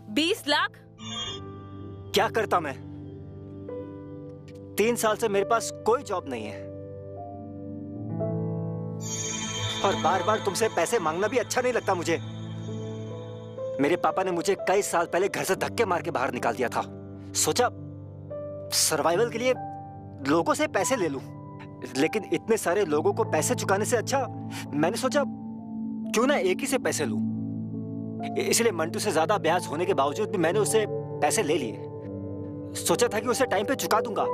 20 लाख? क्या करता मैं? 3 साल से मेरे पास कोई जॉब नहीं है और बार बार तुमसे पैसे मांगना भी अच्छा नहीं लगता मुझे। मेरे पापा ने मुझे कई साल पहले घर से धक्के मार के बाहर निकाल दिया था। सोचा सर्वाइवल के लिए लोगों से पैसे ले लूं, लेकिन इतने सारे लोगों को पैसे चुकाने से अच्छा मैंने सोचा क्यों ना एक ही से पैसे लूं। इसलिए मंटू से ज्यादा ब्याज होने के बावजूद भी मैंने उससे पैसे ले लिए। सोचा था कि उसे टाइम पे चुका दूंगा,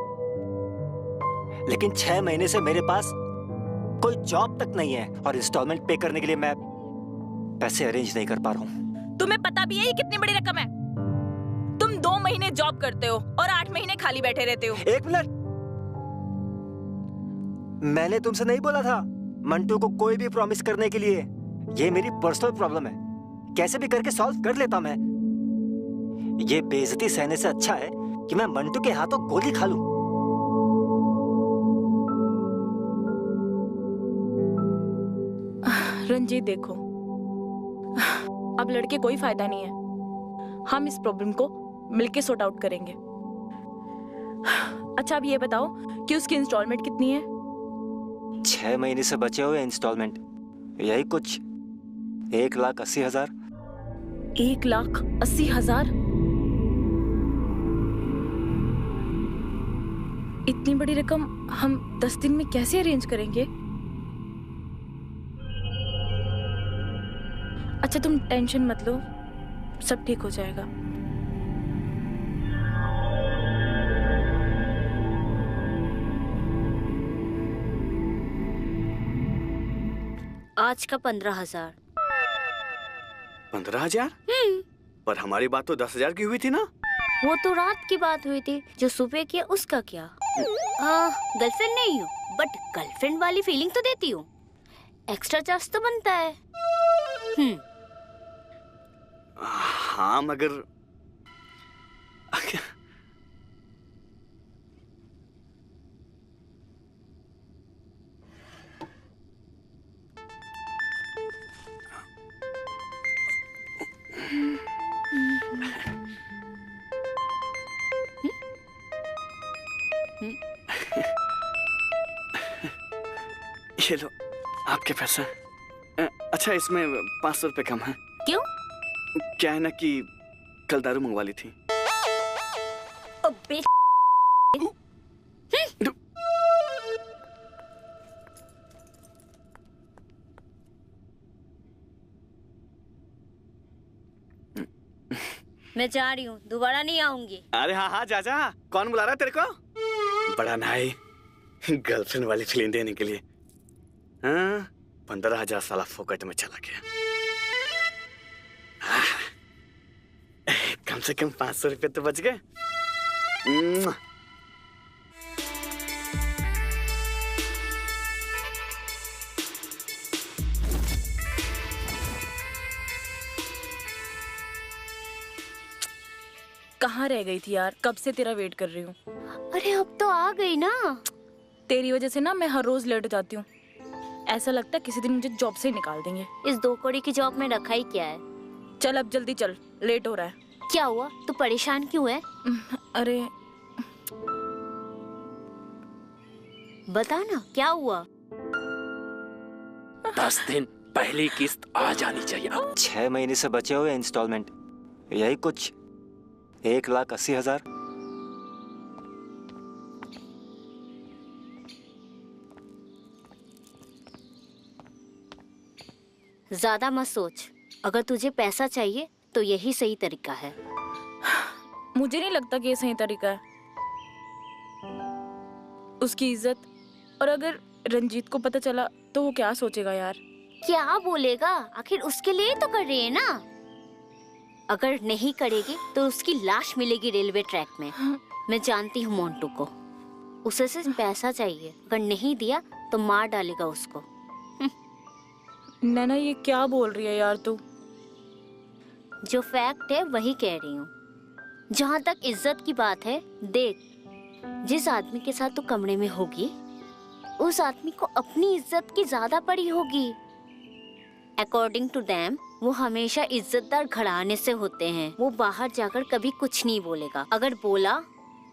लेकिन 6 महीने से मेरे पास कोई जॉब तक नहीं है और इंस्टॉलमेंट पे करने के लिए मैं पैसे अरेंज नहीं कर पा रहा हूँ। तुम्हें पता भी है ये कितनी बड़ी रकम है? तुम 2 महीने जॉब करते हो और 8 महीने खाली बैठे रहते हो। 1 मिनट, मैंने तुमसे नहीं बोला था मंटू को कोई भी प्रॉमिस करने के लिए। ये मेरी पर्सनल प्रॉब्लम है, कैसे भी करके सॉल्व कर लेता मैं। ये बेइज्जती सहने से अच्छा है कि मैं मंटू के हाथों गोली खा लूं। रंजीत देखो, अब लड़के कोई फायदा नहीं है। हम इस प्रॉब्लम को मिलके सॉर्ट आउट करेंगे। अच्छा अब ये बताओ कि उसकी इंस्टॉलमेंट कितनी है? 6 महीने से बचे हुए इंस्टॉलमेंट यही कुछ 1,80,000। 1,80,000? इतनी बड़ी रकम हम 10 दिन में कैसे अरेंज करेंगे? अच्छा तुम टेंशन मत लो, सब ठीक हो जाएगा। आज का 15,000। 15,000? पर हमारी बात तो 10,000 की हुई थी ना? वो तो रात की बात हुई थी, जो सुबह किया उसका क्या? गर्लफ्रेंड नहीं हूँ, बट गर्लफ्रेंड वाली फीलिंग तो देती हूँ। एक्स्ट्रा चार्ज तो बनता है। हाँ मगर ये लो आपके पैसे। अच्छा इसमें 500 रुपए कम है। क्यों? क्या है ना कि कल दारू मंगवा ली थी। अबे मैं जा रही हूँ, दोबारा नहीं आऊंगी। अरे हाँ हाँ जा जा। कौन बुला रहा है तेरे को? बड़ा नाई गर्लफ्रेंड वाली फीलिंग देने के लिए। हाँ 15,000 साला फोकट में चला गया। कम से कम 500 रुपए तो बच गए। कहाँ रह गई थी यार, कब से तेरा वेट कर रही हूँ। अरे अब तो आ गई ना। तेरी वजह से ना मैं हर रोज लेट हो जाती हूँ। ऐसा लगता है किसी दिन मुझे जॉब से ही निकाल देंगे। इस 2 कौड़ी की जॉब में रखा ही क्या है? चल अब जल्दी चल, लेट हो रहा है। क्या हुआ? तू परेशान क्यों है? अरे बता ना क्या हुआ? 10 दिन पहली किस्त आ जानी चाहिए। 6 महीने से बचे हुए इंस्टॉलमेंट यही कुछ 1,80,000। ज्यादा मत सोच, अगर तुझे पैसा चाहिए तो यही सही तरीका है। मुझे नहीं लगता कि ये सही तरीका है। उसकी इज्जत, और अगर रंजीत को पता चला तो वो क्या सोचेगा यार? क्या बोलेगा? आखिर उसके लिए तो कर रही है ना। अगर नहीं करेगी तो उसकी लाश मिलेगी रेलवे ट्रैक में। मैं जानती हूँ मोंटू को, उसे सिर्फ पैसा चाहिए। अगर नहीं दिया तो मार डालेगा उसको। नैना ये क्या बोल रही है यार तू? जो फैक्ट है वही कह रही हूँ। जहाँ तक इज्जत की बात है, देख जिस आदमी के साथ तू कमरे में होगी उस आदमी को अपनी इज्जत की ज्यादा पड़ी होगी। अकॉर्डिंग टू देम वो हमेशा इज्जतदार घराने से होते हैं। वो बाहर जाकर कभी कुछ नहीं बोलेगा, अगर बोला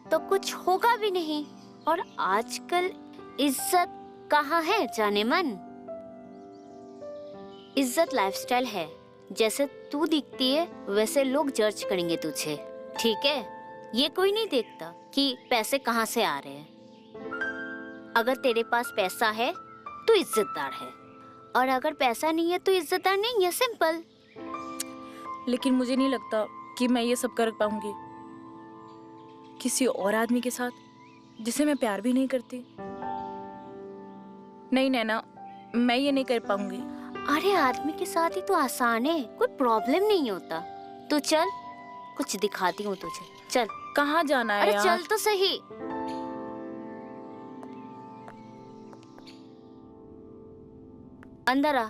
तो कुछ होगा भी नहीं। और आजकल इज्जत कहाँ है जाने मन। इज्जत लाइफस्टाइल है, जैसे तू दिखती है वैसे लोग जज करेंगे तुझे, ठीक है? ये कोई नहीं देखता कि पैसे कहाँ से आ रहे हैं। अगर तेरे पास पैसा है तो इज्जतदार है, और अगर पैसा नहीं है तो इज्जतदार नहीं है, सिंपल। लेकिन मुझे नहीं लगता कि मैं ये सब कर पाऊंगी किसी और आदमी के साथ जिसे मैं प्यार भी नहीं करती। नहीं नैना, मैं ये नहीं कर पाऊंगी। अरे आदमी के साथ ही तो आसान है, कोई प्रॉब्लम नहीं होता। तू चल, कुछ दिखाती हूँ तुझे। चल। कहाँ जाना है अरे यार? चल तो सही। अंदर आ।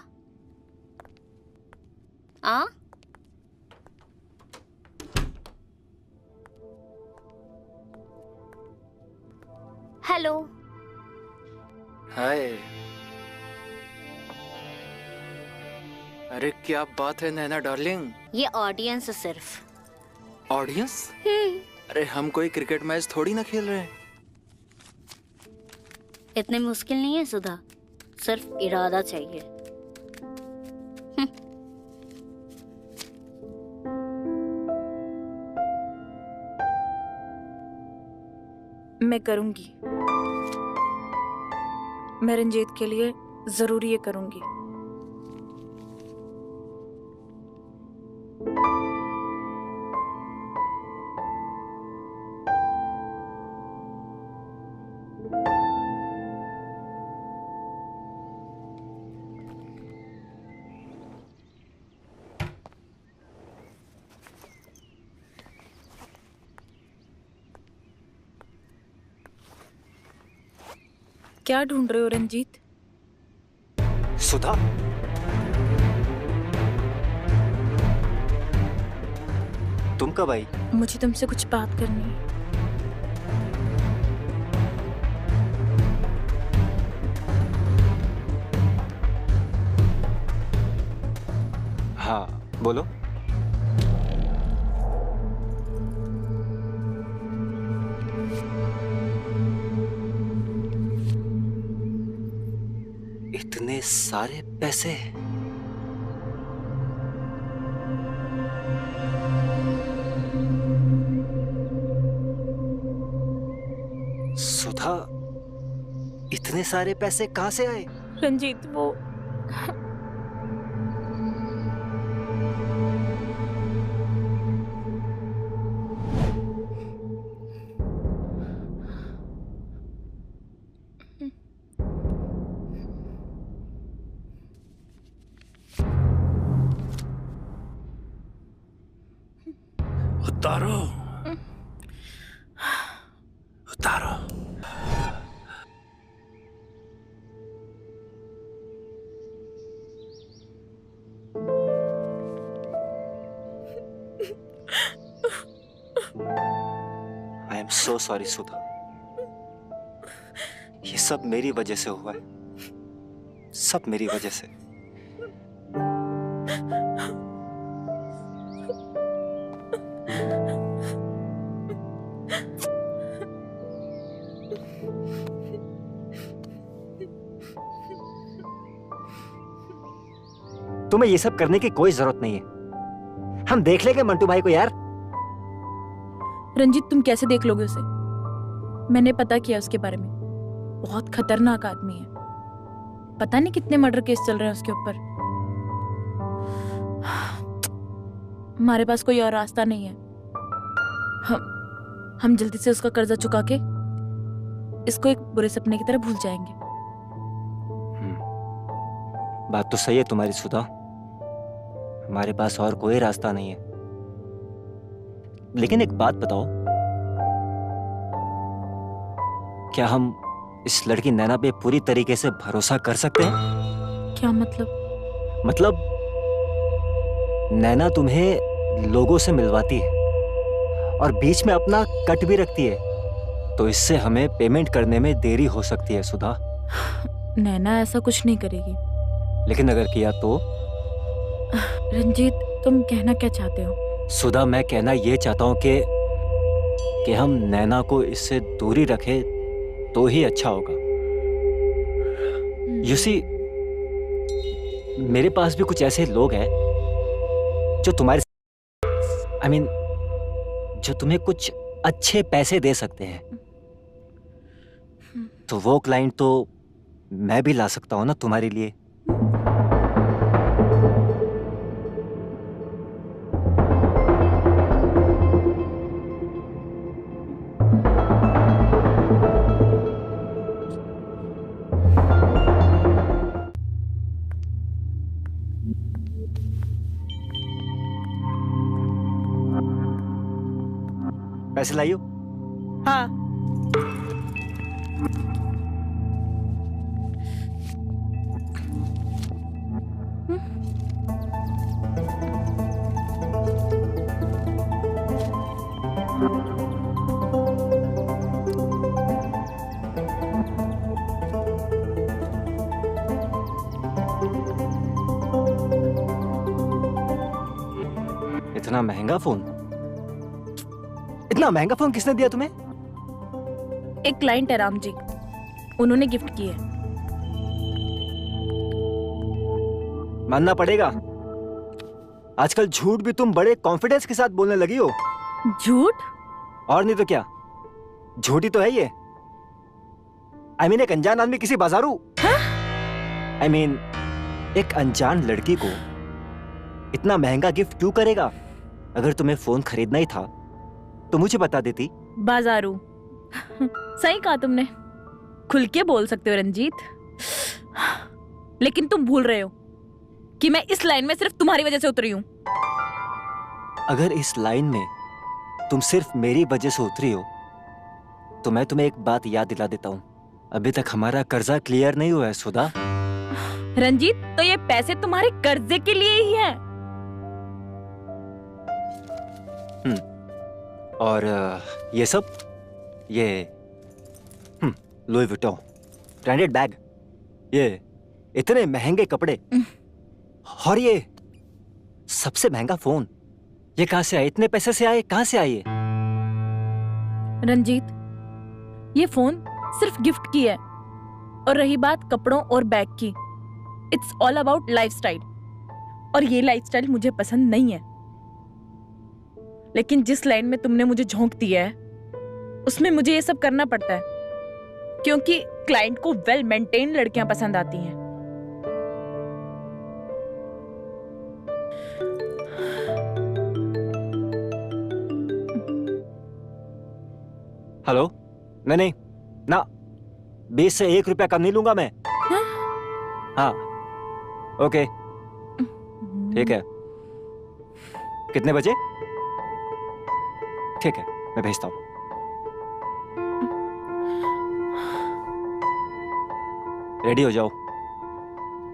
हेलो। हाय। अरे क्या बात है नैना डार्लिंग? ये ऑडियंस है सिर्फ। ऑडियंस? अरे हम कोई क्रिकेट मैच थोड़ी ना खेल रहे हैं। इतने मुश्किल नहीं है सुधा, सिर्फ इरादा चाहिए। मैं करूंगी, मैं रंजीत के लिए जरूर ये करूंगी। क्या ढूंढ रहे हो रंजीत? सुधा, तुम कब आई? मुझे तुमसे कुछ बात करनी है। हाँ बोलो। इतने सारे पैसे? सुधा, इतने सारे पैसे कहाँ से आए? रंजीत, वो उतारो, उतारो। आई एम सो सॉरी सुधा, ये सब मेरी वजह से हुआ है, सब मेरी वजह से। तुम्हें ये सब करने की कोई जरूरत नहीं है, हम देख लेंगे मंटू भाई को यार। रंजीत, तुम कैसे देख लोगे उसे? मैंने पता किया उसके बारे में, बहुत खतरनाक आदमी है। पता नहीं कितने मर्डर केस चल रहे हैं उसके ऊपर। हमारे पास कोई और रास्ता नहीं है। हम जल्दी से उसका कर्जा चुका के इसको एक बुरे सपने की तरह भूल जाएंगे। बात तो सही है तुम्हारी सुधा, हमारे पास और कोई रास्ता नहीं है। लेकिन एक बात बताओ, क्या हम इस लड़की नैना पे पूरी तरीके से भरोसा कर सकते हैं? क्या मतलब? मतलब नैना तुम्हें लोगों से मिलवाती है और बीच में अपना कट भी रखती है, तो इससे हमें पेमेंट करने में देरी हो सकती है सुधा। नैना ऐसा कुछ नहीं करेगी। लेकिन अगर किया तो? रंजीत, तुम कहना क्या चाहते हो? सुधा, मैं कहना ये चाहता हूँ कि हम नैना को इससे दूरी रखें तो ही अच्छा होगा। You see, मेरे पास भी कुछ ऐसे लोग हैं जो तुम्हारे जो तुम्हें कुछ अच्छे पैसे दे सकते हैं। तो वो क्लाइंट तो मैं भी ला सकता हूँ ना तुम्हारे लिए। पैसे लाइयो। हाँ। इतना महंगा फोन? इतना महंगा फोन किसने दिया तुम्हें? एक क्लाइंट है राम जी, उन्होंने गिफ्ट की है। मानना पड़ेगा, आजकल झूठ भी तुम बड़े कॉन्फिडेंस के साथ बोलने लगी हो। झूठ? और नहीं तो क्या, झूठी तो है ये। एक अनजान आदमी किसी बाजारू एक अनजान लड़की को इतना महंगा गिफ्ट क्यों करेगा? अगर तुम्हें फोन खरीदना ही था तो मुझे बता देती। बाजारू सही कहा तुमने, खुल के बोल सकते हो रंजीत। लेकिन तुम भूल रहे हो कि मैं इस लाइन में सिर्फ तुम्हारी वजह से उतरी हूं। अगर इस लाइन में तुम सिर्फ मेरी वजह से उतरी हो तो मैं तुम्हें एक बात याद दिला देता हूं, अभी तक हमारा कर्जा क्लियर नहीं हुआ है सुधा। रंजीत, तो ये पैसे तुम्हारे कर्जे के लिए ही हैं। और ये सब, ये लुई विटॉन ब्रांडेड बैग, ये इतने महंगे कपड़े, और ये सबसे महंगा फोन, ये कहां से आए? इतने पैसे से आए? कहां से आए ये? रंजीत, ये फोन सिर्फ गिफ्ट की है। और रही बात कपड़ों और बैग की, इट्स ऑल अबाउट लाइफस्टाइल, और ये लाइफस्टाइल मुझे पसंद नहीं है। लेकिन जिस लाइन में तुमने मुझे झोंक दिया है उसमें मुझे ये सब करना पड़ता है, क्योंकि क्लाइंट को वेल मेंटेन लड़कियां पसंद आती हैं। हेलो? नहीं ना, 20 से 1 रुपया कम नहीं लूंगा मैं। हाँ ओके ठीक है। कितने बजे? ठीक है, मैं भेजता हूं। रेडी हो जाओ,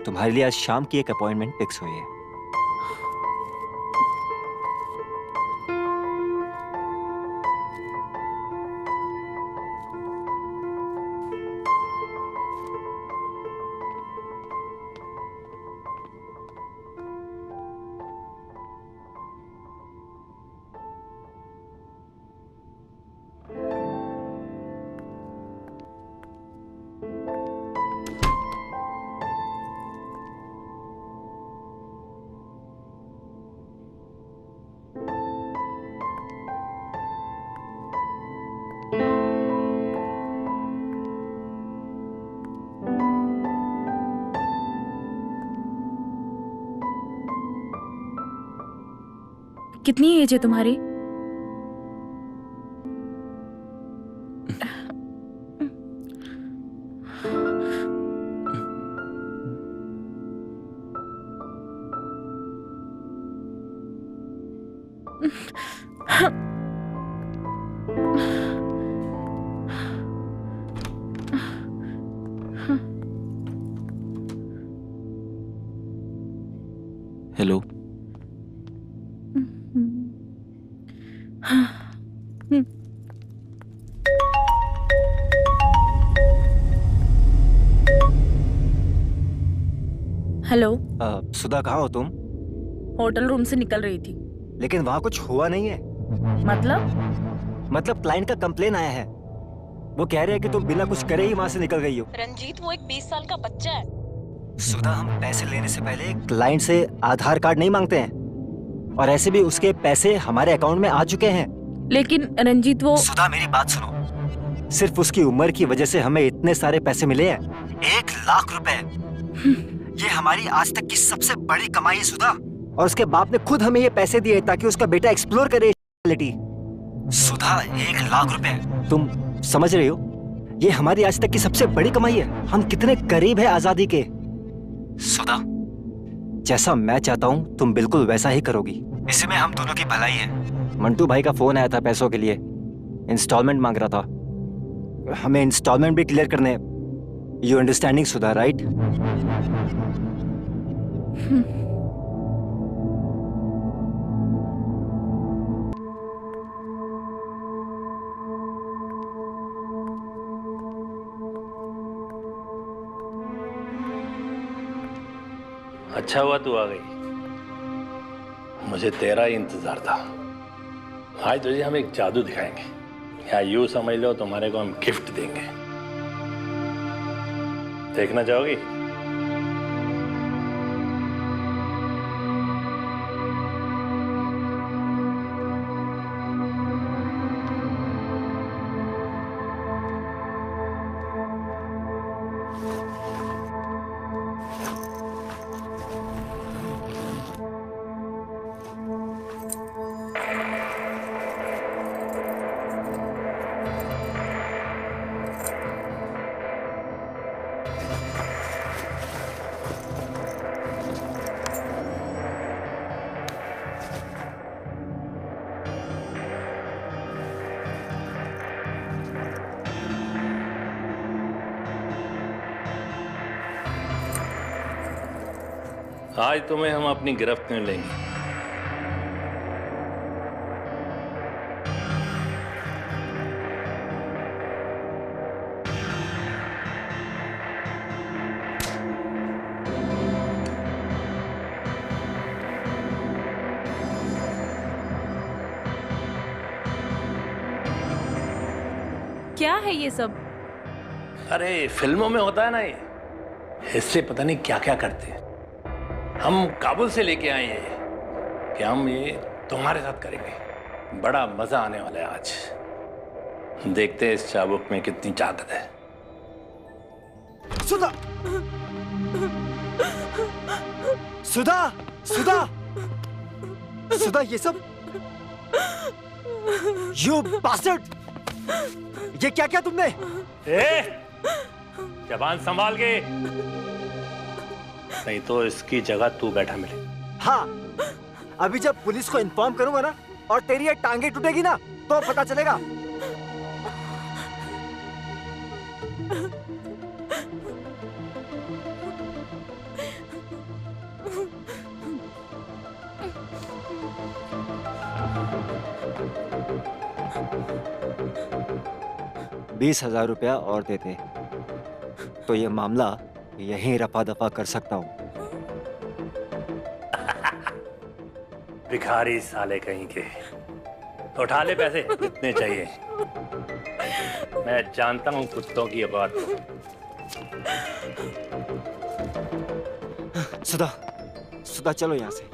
तुम्हारे लिए आज शाम की एक अपॉइंटमेंट फिक्स हुई है। कितनी एज है तुम्हारी? हेलो। हेलो। सुधा, कहाँ हो तुम? होटल रूम से निकल रही थी। लेकिन वहां कुछ हुआ नहीं है। मतलब क्लाइंट का कंप्लेन आया है। वो कह रहे हैं कि तुम बिना कुछ करे ही वहां से निकल गई हो। रंजीत, वो एक 20 साल का बच्चा है। सुधा, हम पैसे लेने से पहले क्लाइंट से आधार कार्ड नहीं मांगते हैं, और ऐसे भी उसके पैसे हमारे अकाउंट में आ चुके हैं। लेकिन रंजीत, वो सुधा, मेरी बात सुनो। सिर्फ उसकी उम्र की वजह से हमें इतने सारे पैसे मिले हैं, 1 लाख रुपए। ये हमारी आज तक की सबसे बड़ी कमाई है सुधा। और उसके बाप ने खुद हमें ये पैसे दिए ताकि उसका बेटा एक्सप्लोर करे रियलिटी। सुधा, 1 लाख रुपए, तुम समझ रही हो? ये हमारी आज तक की सबसे बड़ी कमाई है। हम कितने करीब है आजादी के। सुधा, जैसा मैं चाहता हूँ तुम बिल्कुल वैसा ही करोगी। इसी में हम दोनों की भलाई है। मंटू भाई का फोन आया था पैसों के लिए, इंस्टॉलमेंट मांग रहा था। हमें इंस्टॉलमेंट भी क्लियर करने। You understanding Sudha, right? अच्छा हुआ तू आ गई, मुझे तेरा ही इंतजार था। आज तुझे हम एक जादू दिखाएंगे, या यूं समझ लो तुम्हारे को हम गिफ्ट देंगे। देखना चाहोगी? आज तुम्हें हम अपनी गिरफ्त में लेंगे। क्या है ये सब? अरे फिल्मों में होता है ना, ये इससे पता नहीं क्या क्या करते हैं। हम काबुल से लेके आए हैं कि हम ये तुम्हारे साथ करेंगे। बड़ा मजा आने वाला है आज। देखते हैं इस चाबुक में कितनी ताकत है। सुधा, सुधा, सुधा, सुधा, ये सब यू बास्टर्ड! ये क्या क्या तुमने? जबान संभाल के, नहीं तो इसकी जगह तू बैठा मिले। हाँ, अभी जब पुलिस को इन्फॉर्म करूंगा ना और तेरी ये टांगे टूटेगी ना तो पता चलेगा। ₹20,000 और देते तो ये मामला यहीं रफा दफा कर सकता हूँ। भिखारी साले कहीं के, तो उठा ले पैसे जितने चाहिए। मैं जानता हूँ कुत्तों की ये बात। सुधा, सुधा, चलो यहाँ से।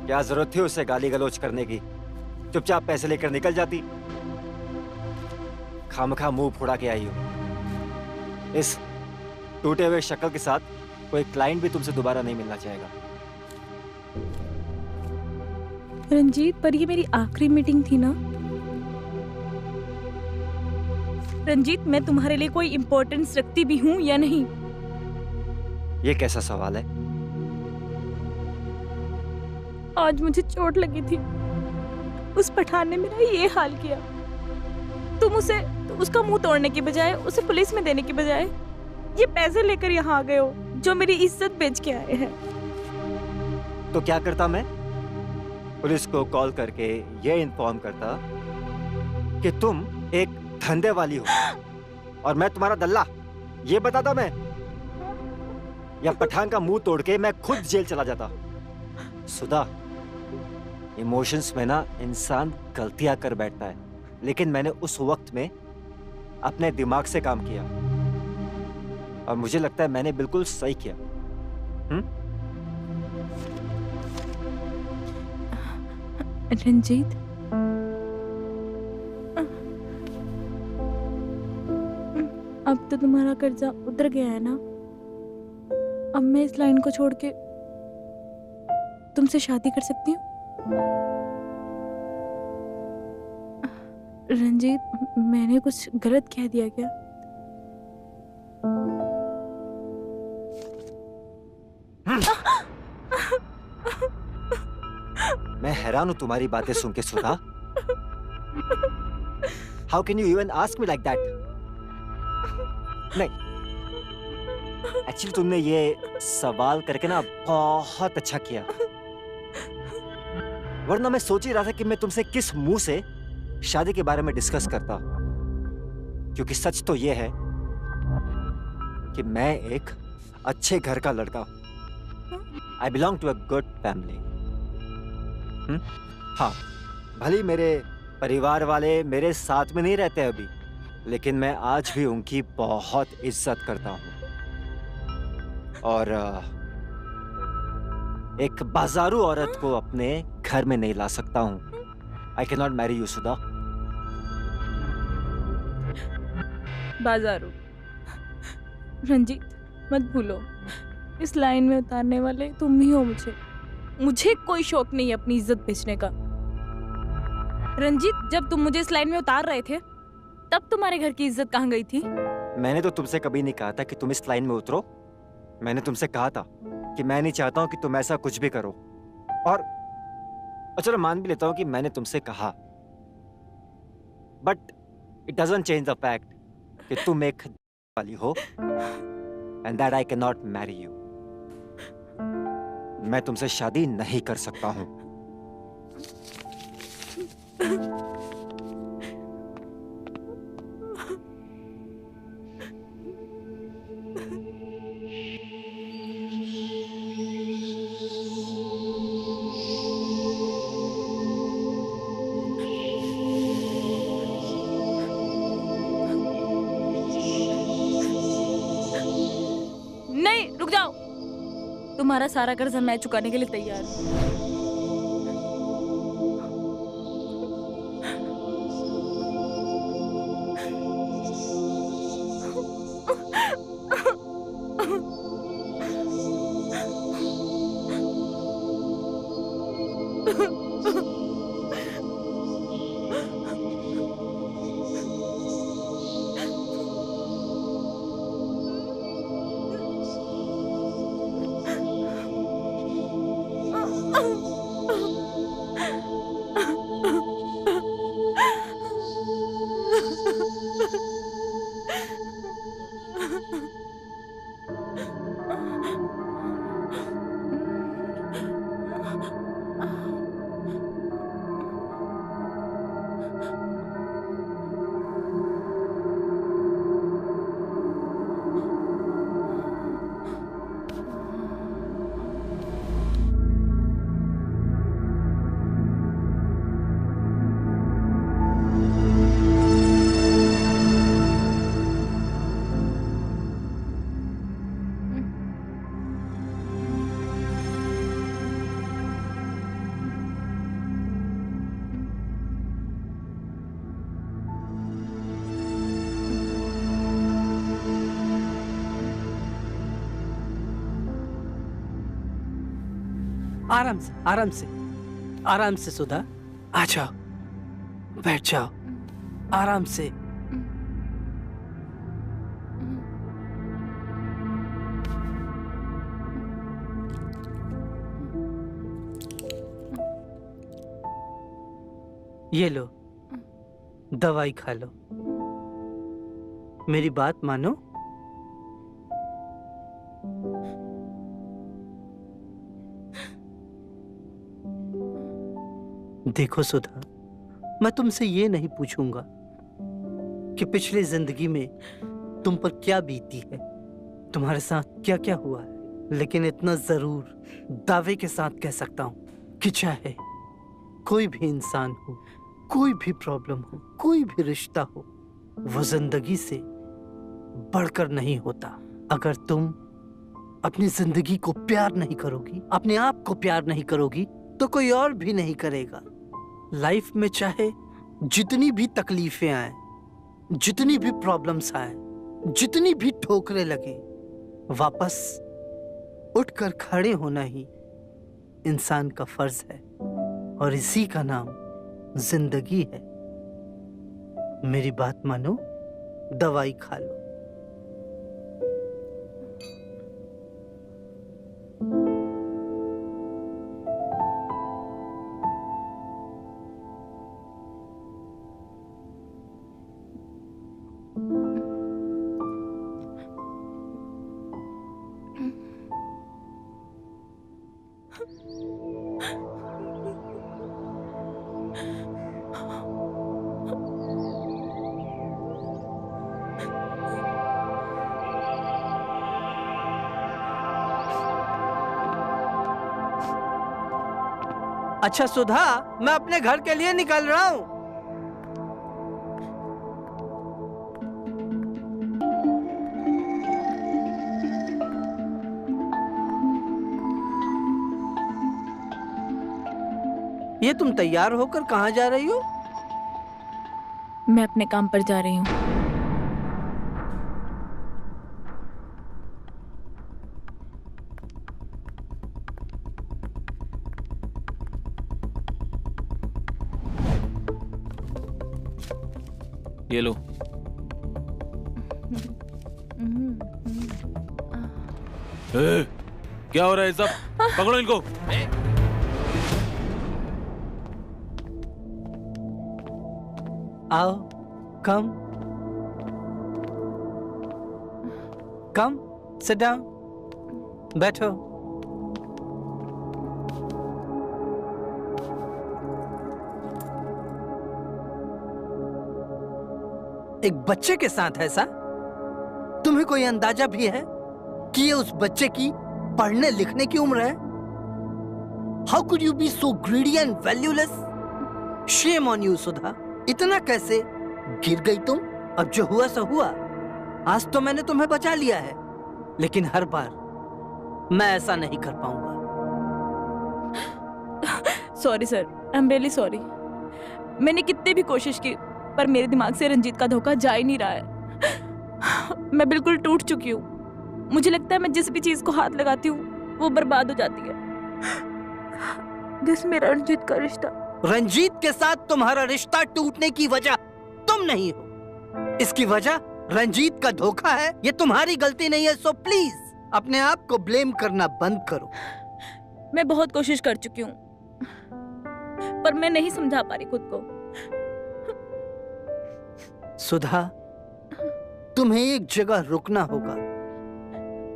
क्या जरूरत थी उसे गाली गलौज करने की? चुपचाप पैसे लेकर निकल जाती। खामखा मुंह फोड़ा के आई हो। इस टूटे हुए शक्ल के साथ कोई क्लाइंट भी तुमसे दोबारा नहीं मिलना चाहेगा। रंजीत, पर ये मेरी आखिरी मीटिंग थी ना। रंजीत, मैं तुम्हारे लिए कोई इम्पोर्टेंस रखती भी हूँ या नहीं? ये कैसा सवाल है? आज मुझे चोट लगी थी, उस पठान ने मेरा ये हाल किया। तुम उसका मुंह तोड़ने की बजाय, उसे पुलिस में देने की बजाय ये पैसे लेकर यहाँ आ गए हो जो मेरी इज्जत बेच के आए हैं। तो क्या करता मैं? पुलिस को कॉल करके ये इन्फॉर्म करता कि तुम एक धंधे वाली हो और मैं तुम्हारा दल्ला, ये बताता मैं। या पठान का मुंह तोड़ के मैं खुद जेल चला जाता। सुधा, इमोशंस में ना इंसान गलतियां कर बैठता है, लेकिन मैंने उस वक्त में अपने दिमाग से काम किया और मुझे लगता है मैंने बिल्कुल सही किया। रंजीत, अब तो तुम्हारा कर्जा उतर गया है ना। अब मैं इस लाइन को छोड़ के तुमसे शादी कर सकती हूँ? रंजीत, मैंने कुछ गलत कह दिया क्या? मैं हैरान हूं तुम्हारी बातें सुन के Sudha. How can you even ask me like that? नहीं, एक्चुअली तुमने ये सवाल करके ना बहुत अच्छा किया, वरना मैं सोच ही रहा था कि मैं तुमसे किस मुंह से शादी के बारे में डिस्कस करता, क्योंकि सच तो ये है कि मैं एक अच्छे घर का लड़का। I belong to a good family. हाँ, भले मेरे परिवार वाले मेरे साथ में नहीं रहते अभी, लेकिन मैं आज भी उनकी बहुत इज्जत करता हूँ। और एक बाजारू औरत को अपने घर में नहीं ला सकता हूँ। I can not marry you Sudha. बाजारू? रंजीत, मत भूलो, इस लाइन में उतारने वाले तुम ही हो। मुझे कोई शौक नहीं है अपनी इज्जत बेचने का। रंजीत, जब तुम मुझे इस लाइन में उतार रहे थे तब तुम्हारे घर की इज्जत कहाँ गई थी? मैंने तो तुमसे कभी नहीं कहा था कि तुम इस लाइन में उतरो। मैंने तुमसे कहा था कि मैं नहीं चाहता हूं कि तुम ऐसा कुछ भी करो। और चलो मान भी लेता हूं कि मैंने तुमसे कहा, but it doesn't change the fact कि तुम एक वाली हो and that I can not marry you. मैं तुमसे शादी नहीं कर सकता हूं। नहीं, रुक जाओ। तुम्हारा सारा कर्जा मैं चुकाने के लिए तैयार हूँ। आराम से सुधा, आ जाओ, बैठ जाओ, आराम से। ये लो, दवाई खा लो। मेरी बात मानो। देखो सुधा, मैं तुमसे ये नहीं पूछूंगा कि पिछली जिंदगी में तुम पर क्या बीती है, तुम्हारे साथ क्या क्या हुआ है, लेकिन इतना जरूर दावे के साथ कह सकता हूं कि चाहे कोई भी इंसान हो, कोई भी प्रॉब्लम हो, कोई भी रिश्ता हो, वो जिंदगी से बढ़कर नहीं होता। अगर तुम अपनी जिंदगी को प्यार नहीं करोगी, अपने आप को प्यार नहीं करोगी, तो कोई और भी नहीं करेगा। लाइफ में चाहे जितनी भी तकलीफें आए, जितनी भी प्रॉब्लम्स आए, जितनी भी ठोकरें लगे, वापस उठकर खड़े होना ही इंसान का फर्ज है, और इसी का नाम जिंदगी है। मेरी बात मानो, दवाई खा लो। अच्छा सुधा, मैं अपने घर के लिए निकल रहा हूं। ये तुम तैयार होकर कहां जा रही हो? मैं अपने काम पर जा रही हूँ। ये लो। क्या हो रहा है सब? पकड़ो इनको। आओ, कम कम, सिट डाउन, बैठो। एक बच्चे के साथ ऐसा? तुम्हें कोई अंदाजा भी है कि ये उस बच्चे की पढ़ने लिखने की उम्र है? How could you be so greedy and valueless? Shame on you Sudha. इतना कैसे गिर गई तुम? अब जो हुआ सो हुआ। आज तो मैंने तुम्हें बचा लिया है, लेकिन हर बार मैं ऐसा नहीं कर पाऊंगा। Sorry sir, I am really sorry. मैंने कितनी भी कोशिश की, पर मेरे दिमाग से रंजीत का धोखा जा ही नहीं रहा है। मैं बिल्कुल टूट चुकी हूँ। मुझे लगता है मैं जिस भी चीज को हाथ लगाती हूँ वो बर्बाद हो जाती है। जिसमें रंजीत का रिश्ता। रंजीत के साथ तुम्हारा रिश्ता टूटने की वजह तुम नहीं हो। इसकी वजह रंजीत का धोखा है। ये तुम्हारी गलती नहीं है, सो प्लीज अपने आप को ब्लेम करना बंद करो। मैं बहुत कोशिश कर चुकी हूँ, पर मैं नहीं समझा पा रही खुद को। सुधा, तुम्हें एक जगह रुकना होगा,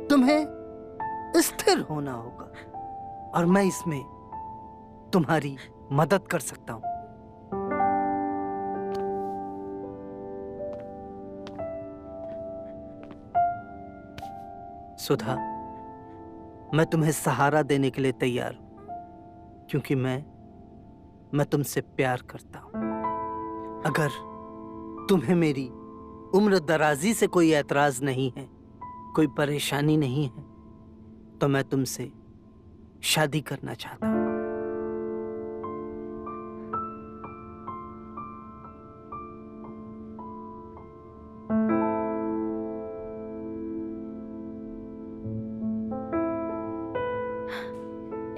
तुम्हें स्थिर होना होगा, और मैं इसमें तुम्हारी मदद कर सकता हूं। सुधा, मैं तुम्हें सहारा देने के लिए तैयार हूं, क्योंकि मैं तुमसे प्यार करता हूं। अगर तुम्हें मेरी उम्र दराजी से कोई ऐतराज नहीं है, कोई परेशानी नहीं है, तो मैं तुमसे शादी करना चाहता हूं।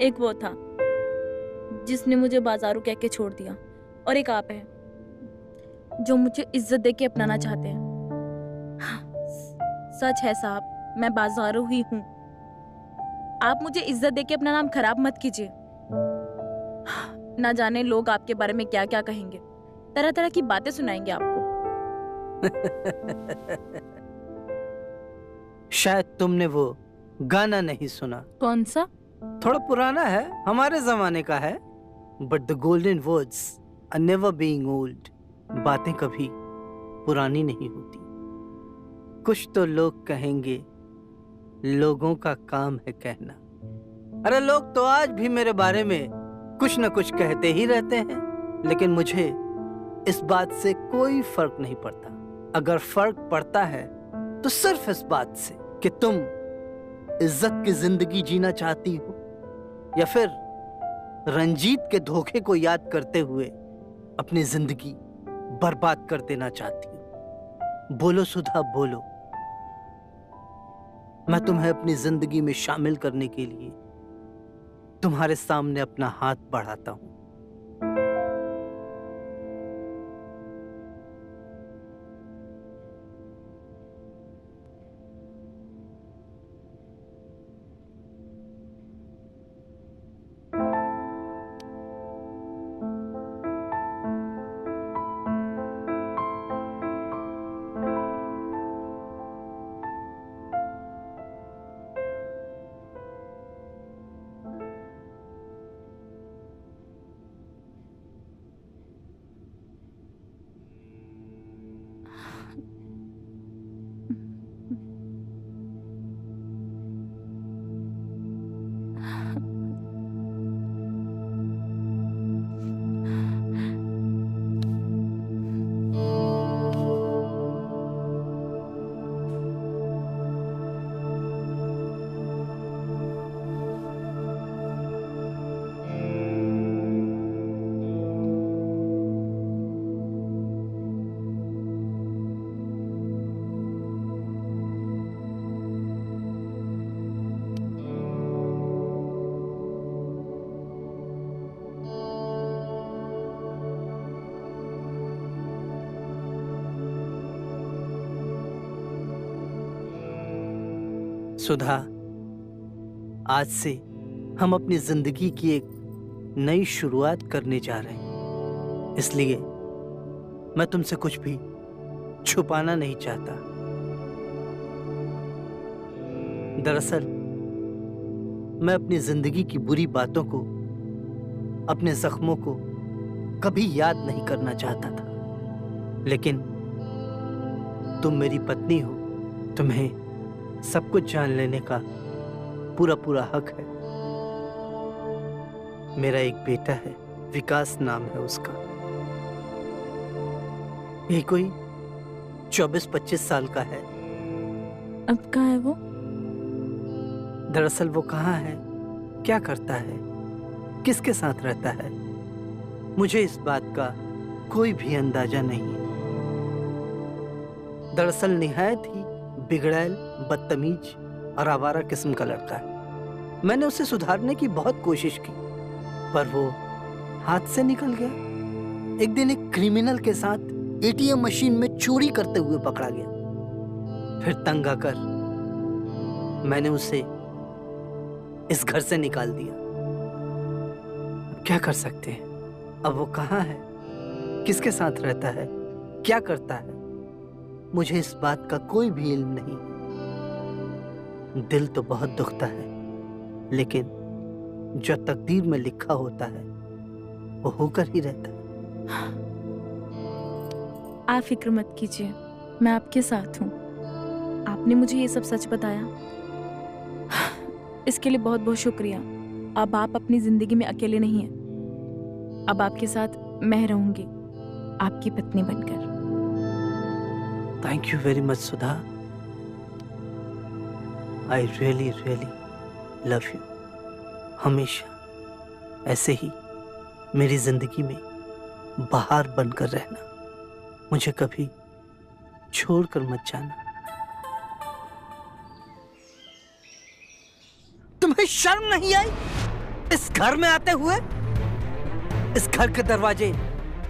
एक वो था जिसने मुझे बाजारू कह के छोड़ दिया, और एक आप है जो मुझे इज्जत देके अपनाना चाहते हैं। सच है साहब, मैं बाजारू ही हूँ। आप मुझे इज्जत देके अपना नाम खराब मत कीजिए। ना जाने लोग आपके बारे में क्या क्या कहेंगे। तरह तरह की बातें सुनाएंगे आपको। शायद तुमने वो गाना नहीं सुना। कौन सा? थोड़ा पुराना है, हमारे जमाने का है। But the golden words are never being old. बातें कभी पुरानी नहीं होती। कुछ तो लोग कहेंगे, लोगों का काम है कहना। अरे लोग तो आज भी मेरे बारे में कुछ न कुछ कहते ही रहते हैं, लेकिन मुझे इस बात से कोई फर्क नहीं पड़ता। अगर फर्क पड़ता है तो सिर्फ इस बात से कि तुम इज्जत की जिंदगी जीना चाहती हो या फिर रंजीत के धोखे को याद करते हुए अपनी जिंदगी बर्बाद कर देना चाहती हो। बोलो सुधा, बोलो। मैं तुम्हें अपनी जिंदगी में शामिल करने के लिए तुम्हारे सामने अपना हाथ बढ़ाता हूं। सुधा, आज से हम अपनी जिंदगी की एक नई शुरुआत करने जा रहे हैं, इसलिए मैं तुमसे कुछ भी छुपाना नहीं चाहता। दरअसल मैं अपनी जिंदगी की बुरी बातों को, अपने जख्मों को कभी याद नहीं करना चाहता था, लेकिन तुम मेरी पत्नी हो, तुम्हें सब कुछ जान लेने का पूरा पूरा हक है। मेरा एक बेटा है, विकास नाम है उसका। ये कोई 24-25 साल का है। अब कहाँ है वो? दरअसल वो कहाँ है, क्या करता है, किसके साथ रहता है, मुझे इस बात का कोई भी अंदाजा नहीं है। दरअसल निहायत ही बिगड़ैल, बदतमीज और आवारा किस्म का लड़का है। मैंने उसे सुधारने की बहुत कोशिश की, पर वो हाथ से निकल गया। एक दिन एक क्रिमिनल के साथ एटीएम मशीन में चोरी करते हुए पकड़ा गया। फिर तंग आकर मैंने उसे इस घर से निकाल दिया। अब क्या कर सकते हैं? अब वो कहाँ है, किसके साथ रहता है, क्या करता है, मुझे इस बात का कोई भी इल्म नहीं। दिल तो बहुत दुखता है, लेकिन जो तकदीर में लिखा होता है वो होकर ही रहता है। आप फिक्र मत कीजिए, मैं आपके साथ हूँ। आपने मुझे ये सब सच बताया, इसके लिए बहुत बहुत शुक्रिया। अब आप अपनी जिंदगी में अकेले नहीं हैं। अब आपके साथ मैं रहूंगी, आपकी पत्नी बनकर। Thank you very much Sudha. I really really love you. हमेशा ऐसे ही मेरी जिंदगी में बहार बनकर रहना, मुझे कभी छोड़कर मत जाना। तुम्हें शर्म नहीं आई इस घर में आते हुए? इस घर के दरवाजे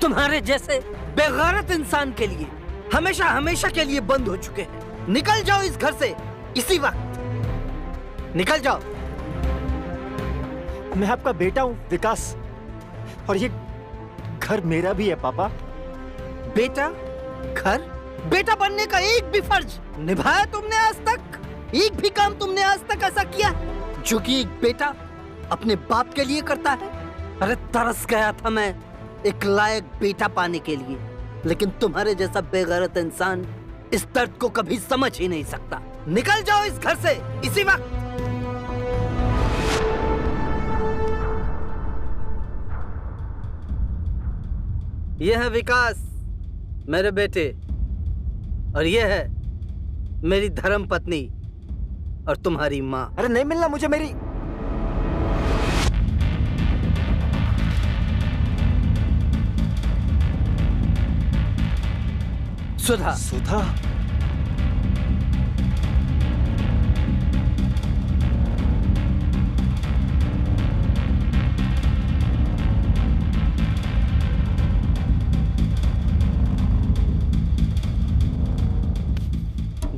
तुम्हारे जैसे बेगैरत इंसान के लिए हमेशा हमेशा के लिए बंद हो चुके हैं। निकल जाओ इस घर से इसी वक्त, निकल जाओ। मैं आपका बेटा हूं विकास, और ये घर मेरा भी है पापा। बेटा, घर, बेटा बनने का एक भी फर्ज निभाया तुमने आज तक? एक भी काम तुमने आज तक ऐसा किया जो कि एक बेटा अपने बाप के लिए करता है? अरे तरस गया था मैं एक लायक बेटा पाने के लिए, लेकिन तुम्हारे जैसा बेगैरत इंसान इस दर्द को कभी समझ ही नहीं सकता। निकल जाओ इस घर से इसी वक्त। यह है विकास, मेरे बेटे, और यह है मेरी धर्म पत्नी और तुम्हारी माँ। अरे नहीं मिलना मुझे मेरी। सुधा। सुधा?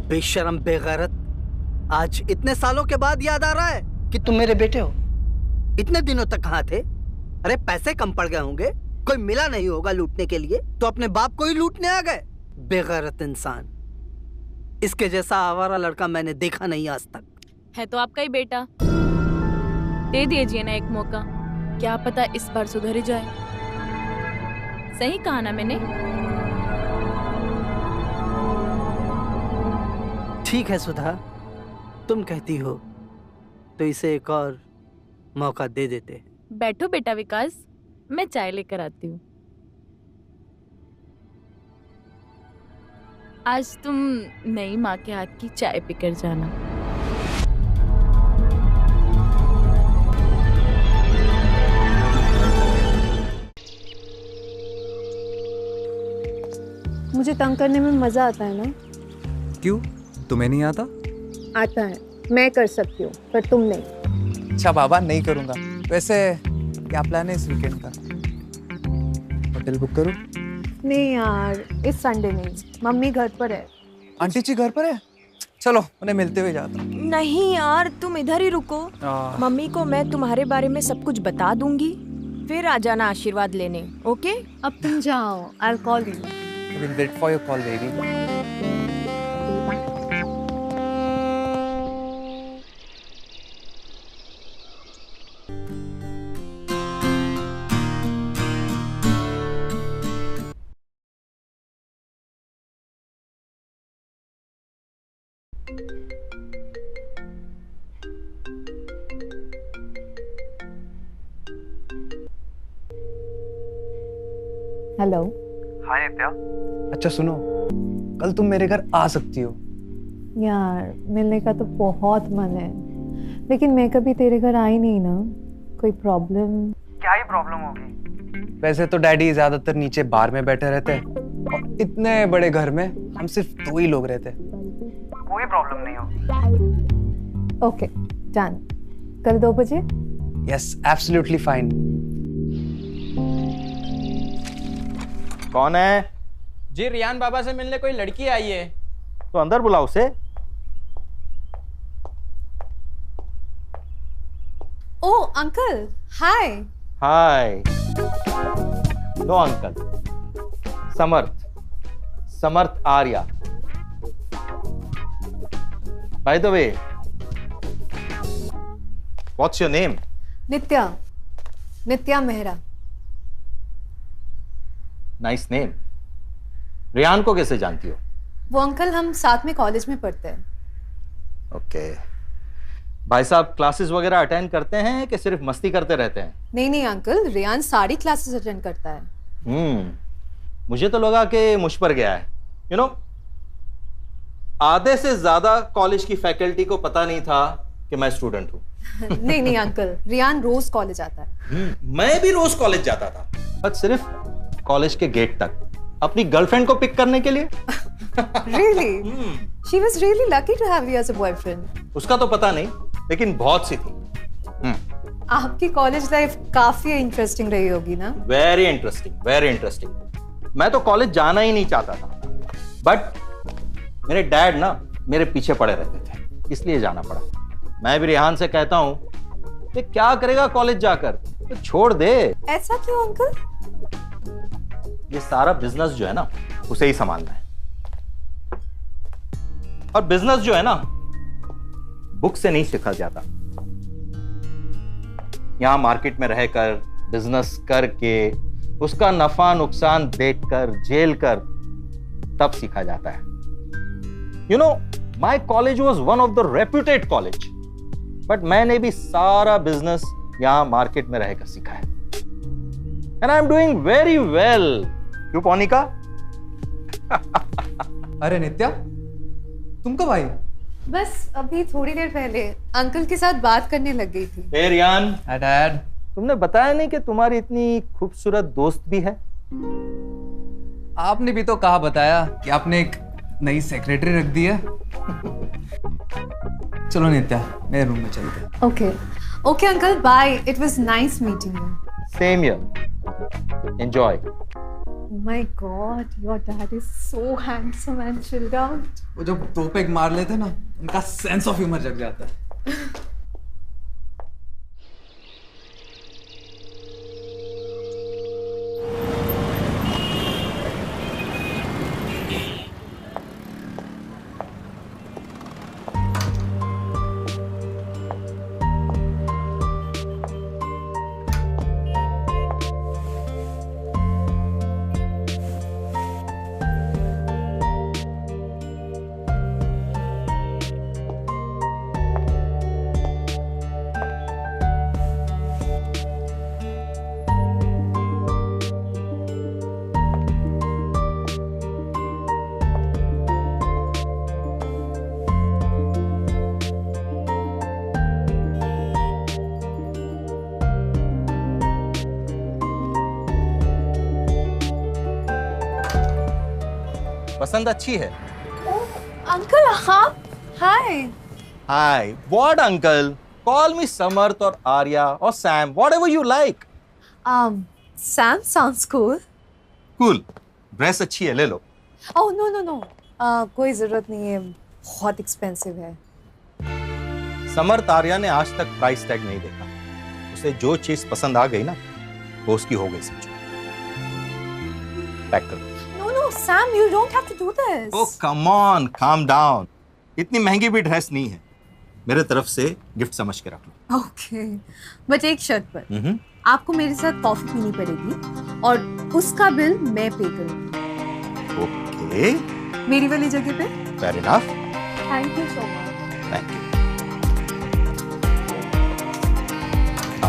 बेशरम बेगैरत, आज इतने सालों के बाद याद आ रहा है कि तुम मेरे बेटे हो। इतने दिनों तक कहाँ थे? अरे पैसे कम पड़ गए होंगे, कोई मिला नहीं होगा लूटने के लिए, तो अपने बाप को ही लूटने आ गए। बेगैरत इंसान, इसके जैसा आवारा लड़का मैंने देखा नहीं आज तक। है तो आपका ही बेटा, दे दीजिए ना एक मौका, क्या पता इस बार सुधर जाए। सही कहा ना मैंने? ठीक है सुधा, तुम कहती हो तो इसे एक और मौका दे देते। बैठो बेटा विकास, मैं चाय लेकर आती हूँ। आज तुम नई माँ के हाथ की चाय पीकर जाना। मुझे तंग करने में मजा आता है ना? क्यों, तुम्हें नहीं आता? आता है, मैं कर सकती हूँ, पर तुम नहीं। अच्छा बाबा, नहीं करूँगा। वैसे क्या प्लान है इस वीकेंड का? होटल बुक करूँ? नहीं यार, इस संडे नहीं, मम्मी घर पर है। आंटी जी घर पर है? चलो उन्हें मिलते हुए जाता हूँ। नहीं यार, तुम इधर ही रुको। मम्मी को मैं तुम्हारे बारे में सब कुछ बता दूंगी, फिर आ जाना आशीर्वाद लेने। ओके? अब तुम जाओ, I'll call you. We'll wait for your call, baby. Hello. Hi Nitya. अच्छा सुनो, कल तुम मेरे घर आ सकती हो। यार मिलने का तो बहुत मन है, लेकिन मैं कभी तेरे घर आई नहीं ना। कोई प्रॉब्लम? क्या ही प्रॉब्लम होगी? वैसे तो डैडी ज्यादातर नीचे बार में बैठे रहते हैं, और इतने बड़े घर में हम सिर्फ 2 ही लोग रहते हैं। कोई प्रॉब्लम नहीं हो। ओके डन, कल 2 बजे? Yes, absolutely fine. कौन है? जी रियान बाबा से मिलने कोई लड़की आई है। तो अंदर बुलाओ उसे। Oh uncle, hi. हाय। लो uncle, Samarth Arya. By the way, what's your name? Nitya Mehra. Nice name. Riyan को कैसे जानती हो? वो अंकल हम साथ में कॉलेज में पढ़ते हैं। ओके। भाई साहब क्लासेस वगैरह अटेंड करते हैं कि सिर्फ मस्ती करते रहते हैं? नहीं अंकल, रियान सारी क्लासेस अटेंड करता है। मुझे तो लगा कि मुझ पर गया है। यू नो, आधे से ज्यादा कॉलेज की फैकल्टी को पता नहीं था कि मैं स्टूडेंट हूँ। नहीं अंकल, रियान रोज कॉलेज आता है। मैं भी रोज कॉलेज जाता था, बस सिर्फ कॉलेज के गेट तक, अपनी गर्लफ्रेंड को पिक करने के लिए। Really? She was really lucky to have you as a boyfriend. उसका तो पता नहीं, लेकिन बहुत सी थी। आपकी कॉलेज लाइफ काफी इंटरेस्टिंग रही होगी ना? Very interesting. मैं तो कॉलेज जाना ही नहीं चाहता था, बट मेरे डैड ना मेरे पीछे पड़े रहते थे, इसलिए जाना पड़ा। मैं भी रिहान से कहता हूँ कि क्या करेगा कॉलेज जाकर, तो छोड़ दे। ऐसा क्यों अंकल? ये सारा बिजनेस जो है ना उसे ही संभालना है। और बिजनेस जो है ना बुक से नहीं सीखा जाता, यहां मार्केट में रहकर बिजनेस करके उसका नफा नुकसान देखकर झेल कर तब सीखा जाता है। You know, my college was one of the reputed college, but मैंने भी सारा बिजनेस यहां मार्केट में रहकर सीखा है। And I am doing very well. क्यों पौनिका? अरे नित्या, तुम कब आई? बस अभी थोड़ी देर पहले अंकल के साथ बात करने लग गई थी। हे रियान। Hi dad. तुमने बताया नहीं कि तुम्हारी इतनी खूबसूरत दोस्त भी है। आपने भी तो कहा बताया कि आपने एक नई सेक्रेटरी रख दी है। चलो नित्या, मेरे रूम में चलते हैं। Okay okay uncle, bye. It was nice meeting you. Same here. Enjoy. Oh my God, your dad is so handsome and chilled out. वो जब दो पेग मार लेते ना, उनका सेंस ऑफ ह्यूमर जग जाता है। पसंद अच्छी है। अंकल आप? Hi. Hi. What uncle? Call me Samarth और आर्या और Sam, whatever you like. Sam sounds cool. Cool. Dress अच्छी है, ले लो। ओह नो नो नो, कोई जरूरत नहीं है, बहुत एक्सपेंसिव है। समर्थ आर्या ने आज तक प्राइस टैग नहीं देखा। उसे जो चीज पसंद आ गई ना वो उसकी हो गई समझो। पैक करो। No, Sam, you don't have to do this. Oh, come on, calm down. इतनी महंगी भी ड्रेस नहीं है, मेरे तरफ से गिफ्ट समझ के रख लो। Okay, बट एक शर्त पर। आपको मेरे साथ कॉफी पीनी पड़ेगी और उसका बिल मैं पे करूंगी। Okay. मेरी वाली जगह पे। Fair enough. Thank you so much. Thank you.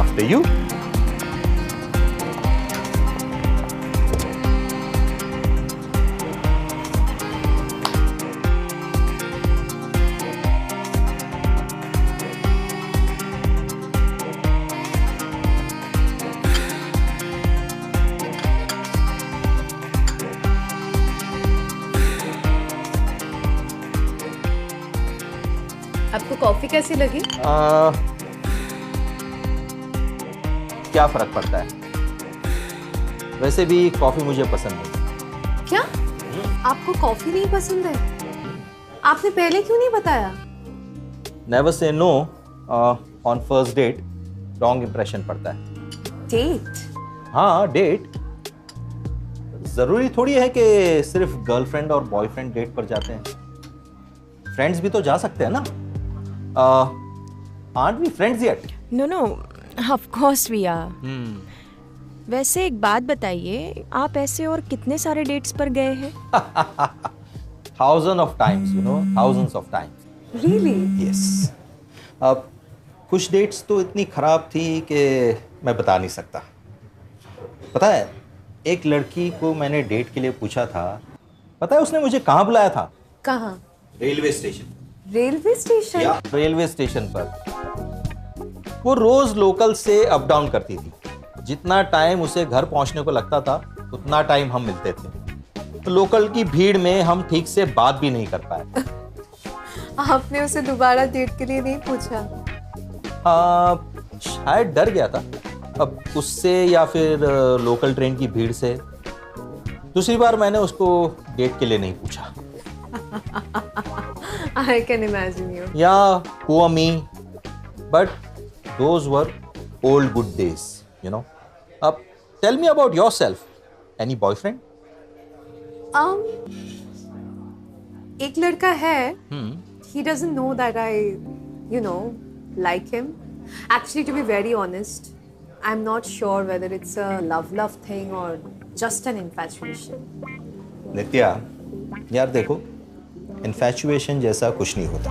After you. आपको कॉफी कैसी लगी? क्या फर्क पड़ता है? वैसे भी कॉफी मुझे पसंद नहीं। क्या? आपको कॉफी नहीं पसंद है? आपने पहले क्यों नहीं बताया? Never say no on first date. Wrong impression पड़ता है। डेट? हाँ, डेट। जरूरी थोड़ी है कि सिर्फ गर्लफ्रेंड और बॉयफ्रेंड डेट पर जाते हैं। फ्रेंड्स भी तो जा सकते हैं ना। aren't we friends yet? No no, of course we are. वैसे एक बात बताइए, आप ऐसे और कितने सारे डेट्स पर गए हैं? Thousands of times, you know, thousands of times. Really? Yes. अब कुछ डेट्स तो इतनी खराब थी कि मैं बता नहीं सकता। पता है, एक लड़की को मैंने डेट के लिए पूछा था। पता है उसने मुझे कहाँ बुलाया था? कहाँ? Railway station. Railway station? या रेलवे स्टेशन पर। वो रोज लोकल से अप डाउन करती थी। जितना टाइम उसे घर पहुंचने को लगता था उतना टाइम हम मिलते थे। तो लोकल की भीड़ में हम ठीक से बात भी नहीं कर पाए। आपने उसे दोबारा डेट के लिए नहीं पूछा? शायद डर गया था, अब उससे या फिर लोकल ट्रेन की भीड़ से। दूसरी बार मैंने उसको डेट के लिए नहीं पूछा। I can imagine you. Yeah, poor me. But those were old good days, you know. Tell me about yourself. Any boyfriend? एक लड़का है, he doesn't know that I, like him. Actually, to be very honest, I'm not sure whether it's a love thing or just an infatuation. नित्या, यार देखो, infatuation जैसा कुछ नहीं होता।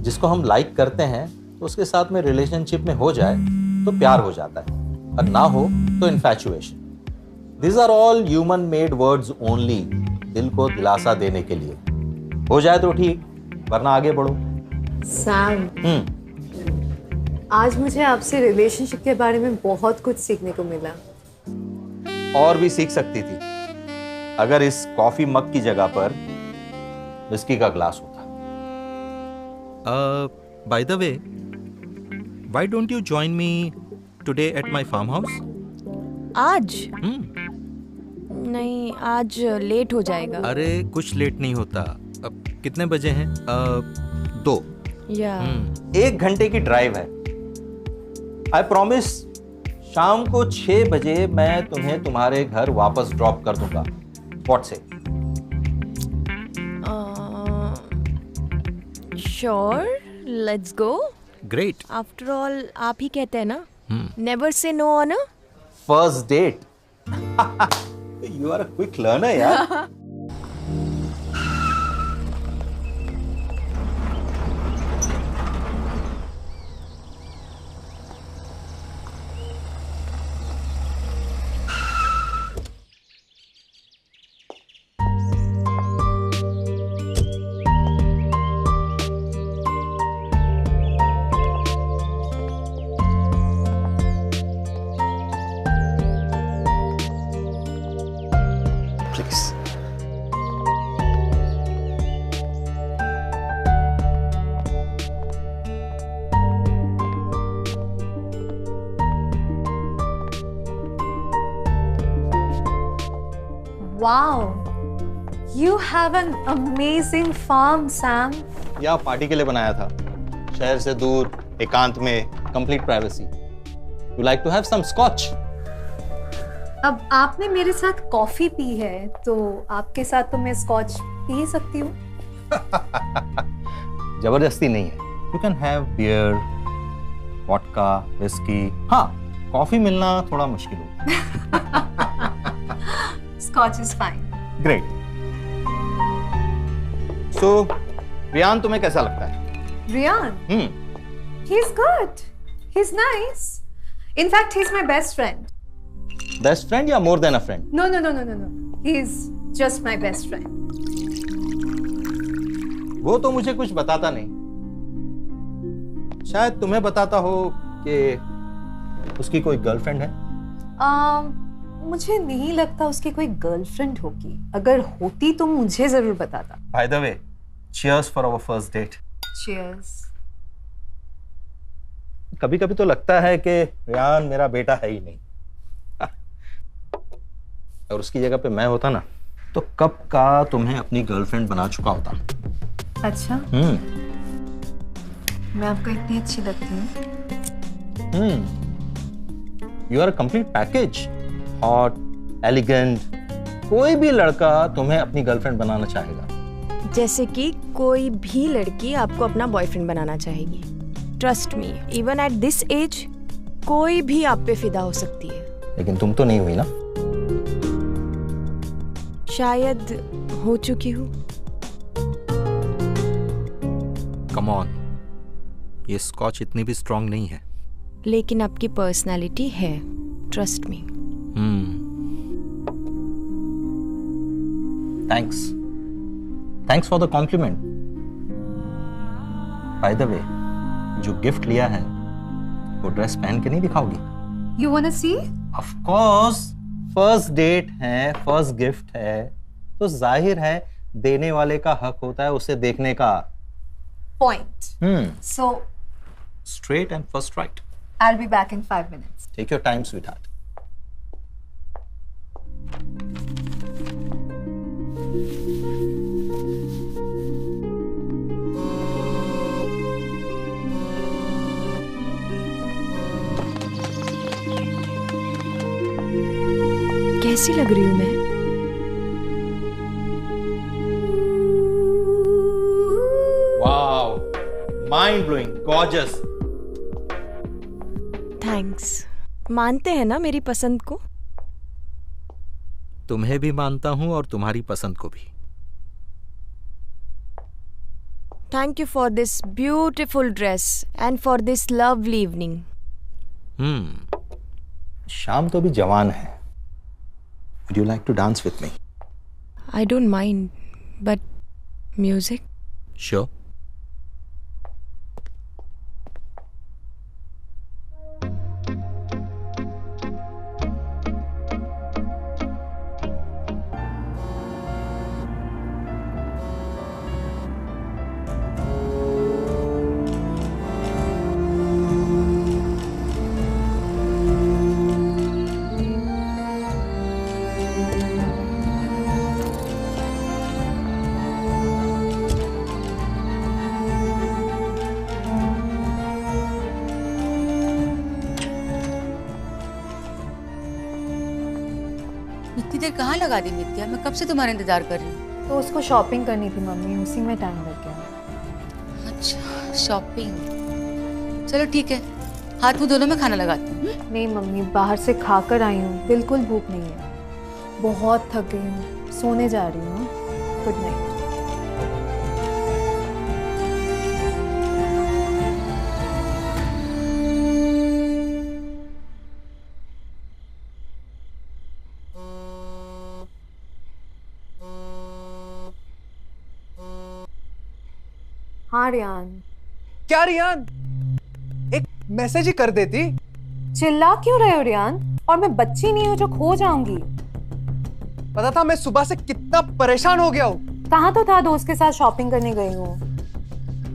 जिसको हम लाइक करते हैं तो उसके साथ में रिलेशनशिप में हो जाए तो प्यार हो जाता है, और ना हो तो infatuation. These are all human made words only, दिल को दिलासा देने के लिए। हो जाए तो ठीक, वरना आगे बढ़ो। सैम, आज मुझे आपसे रिलेशनशिप के बारे में बहुत कुछ सीखने को मिला। और भी सीख सकती थी अगर इस कॉफी मग की जगह पर विस्की का ग्लास होता। By the way, why don't you join me today at my farmhouse? आज? नहीं, आज लेट हो जाएगा। अरे कुछ लेट नहीं होता। अब कितने बजे हैं? 2 या 1 घंटे की ड्राइव है। आई प्रॉमिस, शाम को 6 बजे मैं तुम्हें तुम्हारे घर वापस ड्रॉप कर दूंगा। What say? Sure, let's go. Great. After all आप ही कहते हैं ना, never say no on a first date. You are a quick learner यार। Wow, you have an amazing farm, Sam. यह पार्टी के लिए बनाया था, शहर से दूर, एकांत में, complete privacy. You like to have some scotch? अब आपने मेरे साथ कॉफी पी है, तो आपके साथ तो मैं स्कॉच पी ही सकती हूँ। जबरदस्ती नहीं है। You can have beer, vodka, whiskey. हाँ, कॉफी मिलना थोड़ा मुश्किल होगा। Scotch is fine. Great. So, Riyan तुम्हें कैसा लगता है? Riyan? He's good. He's nice. In fact, he's my best friend. Best friend या more than a friend? No. He's just my best friend. वो तो मुझे कुछ बताता नहीं। शायद तुम्हें बताता हो कि उसकी कोई गर्लफ्रेंड है? मुझे नहीं लगता उसकी कोई गर्लफ्रेंड होगी। अगर होती तो मुझे जरूर बताता। By the way, cheers for our first date. Cheers. कभी-कभी तो लगता है कि रियान मेरा बेटा है ही नहीं। और उसकी जगह पे मैं होता ना, तो कब का तुम्हें अपनी गर्लफ्रेंड बना चुका होता। अच्छा? मैं आपको इतनी अच्छी लगती हूँ? You are a complete package. Hot, elegant, कोई भी लड़का तुम्हें अपनी गर्लफ्रेंड बनाना चाहेगा। जैसे कि कोई भी लड़की आपको अपना बॉयफ्रेंड बनाना चाहेगी। Trust me, even at this age कोई भी आप पे फिदा हो सकती है। लेकिन तुम तो नहीं हुई ना? शायद हो चुकी हूँ। कम ऑन, ये स्कॉच इतनी भी स्ट्रॉन्ग नहीं है। लेकिन आपकी पर्सनालिटी है, trust me. Thanks for the compliment. By the way, जो गिफ्ट लिया है वो ड्रेस पहन के नहीं दिखाओगी? You wanna see? Of course. First date है, फर्स्ट गिफ्ट है, तो जाहिर है देने वाले का हक होता है उसे देखने का। Point. So straight and first right. I'll be back in 5 minutes. Take your time, sweetheart. कैसी लग रही हूँ मैं? Mind blowing, gorgeous. थैंक्स। मानते हैं ना मेरी पसंद को? तुम्हें भी मानता हूं और तुम्हारी पसंद को भी। Thank you for this beautiful dress and for this lovely evening. शाम तो भी जवान है। Would you like to dance with me? I don't mind, but music? Sure. इतनी देर कहाँ लगा दी नित्या? मैं कब से तुम्हारा इंतजार कर रही हूँ। तो उसको शॉपिंग करनी थी मम्मी, उसी में टाइम लग गया। अच्छा, शॉपिंग। चलो ठीक है, हाथ मुंह दोनों में खाना लगाती हूँ। नहीं मम्मी, बाहर से खाकर आई हूँ, बिल्कुल भूख नहीं है। बहुत थक गई हूँ, सोने जा रही हूँ। Good night. हाँ रियान। क्या रियान, एक मैसेज ही कर देती। चिल्ला क्यों रहे हो रियान? और मैं बच्ची नहीं हूँ जो खो जाऊंगी। पता था मैं सुबह से कितना परेशान हो गया हूँ। कहाँ तो था, दोस्त के साथ शॉपिंग करने गई हूँ।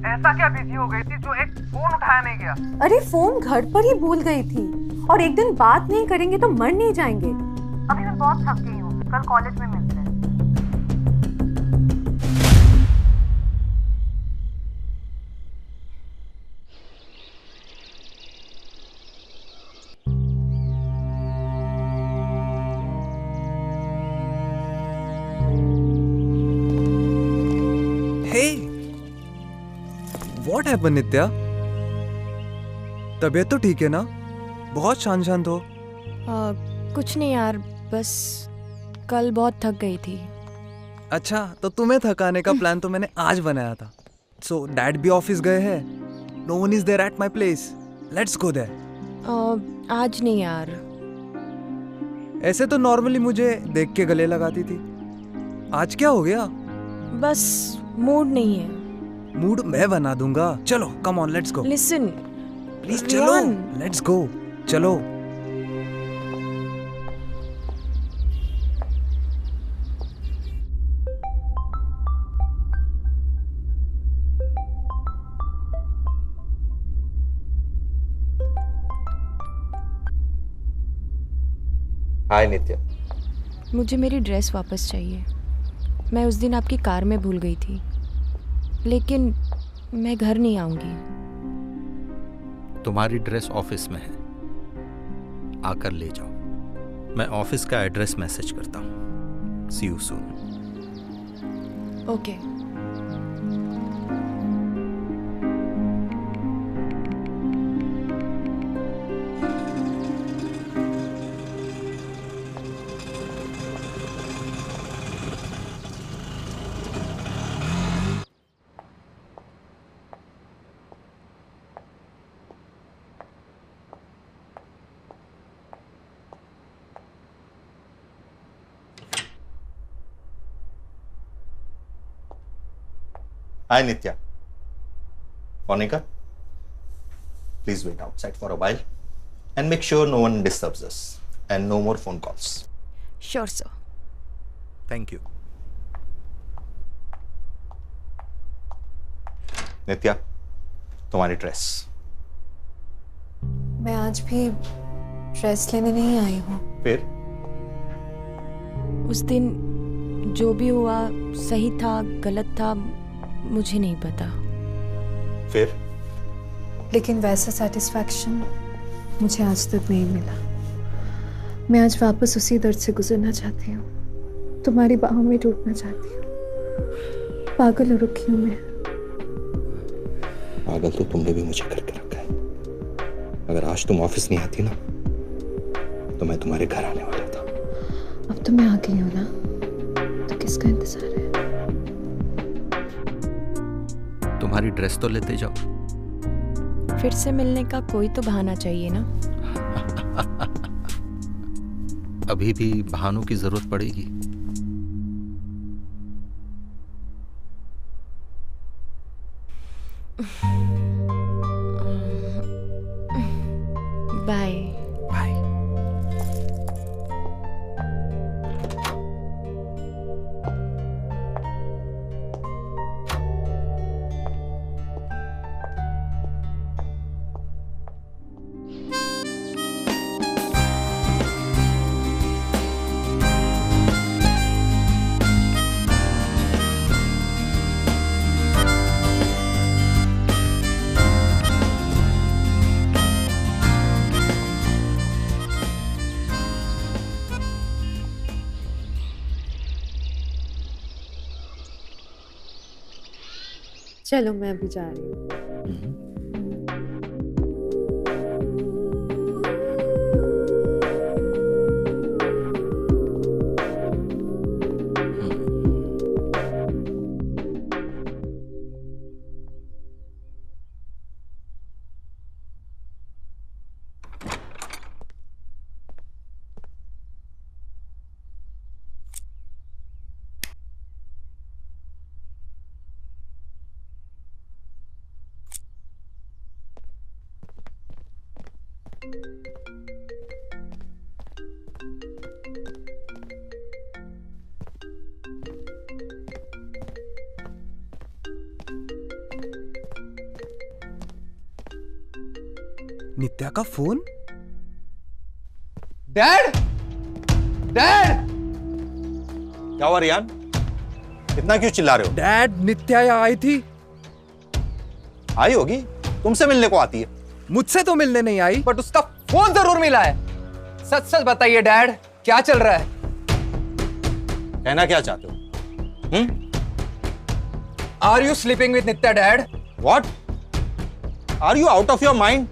ऐसा क्या बिजी हो गई थी जो एक फोन उठाया नहीं गया? अरे फोन घर पर ही भूल गई थी। और एक दिन बात नहीं करेंगे तो मर नहीं जाएंगे। अभी मैं बहुत थक गई हूँ, कल कॉलेज में मिलते हैं। What happened, नित्या? तबीयत तो ठीक है ना? बहुत शांत हो। कुछ नहीं यार, बस कल बहुत थक गई थी। अच्छा, तो तुम्हें थकाने का प्लान तो मैंने आज बनाया था। सो डैड भी ऑफिस गए हैं। No one is there at my place. Let's go there. आज नहीं यार। ऐसे तो नॉर्मली मुझे देख के गले लगाती थी। आज क्या हो गया? बस मूड नहीं है। मूड मैं बना दूंगा। चलो, come on, let's go. Listen please चलो, लेट्स गो, चलो। हाय नित्या। मुझे मेरी ड्रेस वापस चाहिए। मैं उस दिन आपकी कार में भूल गई थी, लेकिन मैं घर नहीं आऊंगी। तुम्हारी ड्रेस ऑफिस में है, आकर ले जाओ। मैं ऑफिस का एड्रेस मैसेज करता हूँ। See you soon. Okay. Hi Nitya. Monica, please wait outside for a while and make sure no one disturbs us and no more phone calls. Sure, sir. Thank you. नित्या, तुम्हारी dress. मैं आज भी dress लेने नहीं आई हूँ। फिर? उस दिन जो भी हुआ सही था, गलत था, मुझे नहीं पता। फिर? लेकिन वैसा सेटिस्फैक्शन मुझे आज तक नहीं मिला। मैं आज वापस उसी दर्द से गुजरना चाहती हूँ, तुम्हारी बाहों में टूटना चाहती हूँ। पागल हो रखी हूँ मैं। पागल तो तुमने भी मुझे करके रखा है। अगर आज तुम ऑफिस नहीं आती ना तो मैं तुम्हारे घर आने वाला था। अब तो मैं आ गई हूँ ना, तो किसका इंतजार है? तुम्हारी ड्रेस तो लेते जाओ। फिर से मिलने का कोई तो बहाना चाहिए ना। अभी भी बहानों की जरूरत पड़ेगी। बाय। बाय। चलो मैं अभी जा रही हूँ। नित्या का फोन। Dad, dad. क्या हुआ रियान? इतना क्यों चिल्ला रहे हो? डैड, नित्या यहाँ आई थी। आई होगी, तुमसे मिलने को आती है। मुझसे तो मिलने नहीं आई, बट उसका फोन जरूर मिला है। सच सच बताइए डैड, क्या चल रहा है? कहना क्या चाहते हो? Are you sleeping with Nitya dad? What? Are you out of your mind?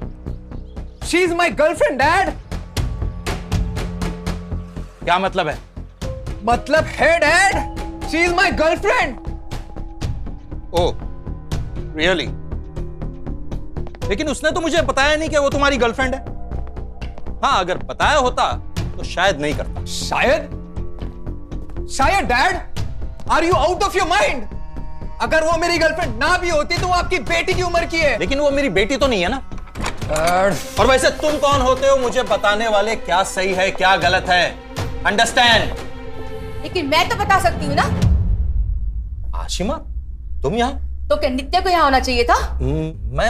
She is my girlfriend, Dad. क्या मतलब है? मतलब है dad, she is my girlfriend. Oh, really? लेकिन उसने तो मुझे बताया नहीं कि वो तुम्हारी गर्लफ्रेंड है। हाँ, अगर बताया होता तो शायद नहीं करता। शायद? शायद dad? Are you out of your mind? अगर वो मेरी गर्लफ्रेंड ना भी होती तो वो आपकी बेटी की उम्र की है। लेकिन वो मेरी बेटी तो नहीं है ना। और वैसे तुम कौन होते हो मुझे बताने वाले क्या सही है क्या गलत है? अंडरस्टैंड? लेकिन मैं तो बता सकती हूँ ना। आशिमा, तुम यहाँ? तो क्या नित्या को यहाँ होना चाहिए था?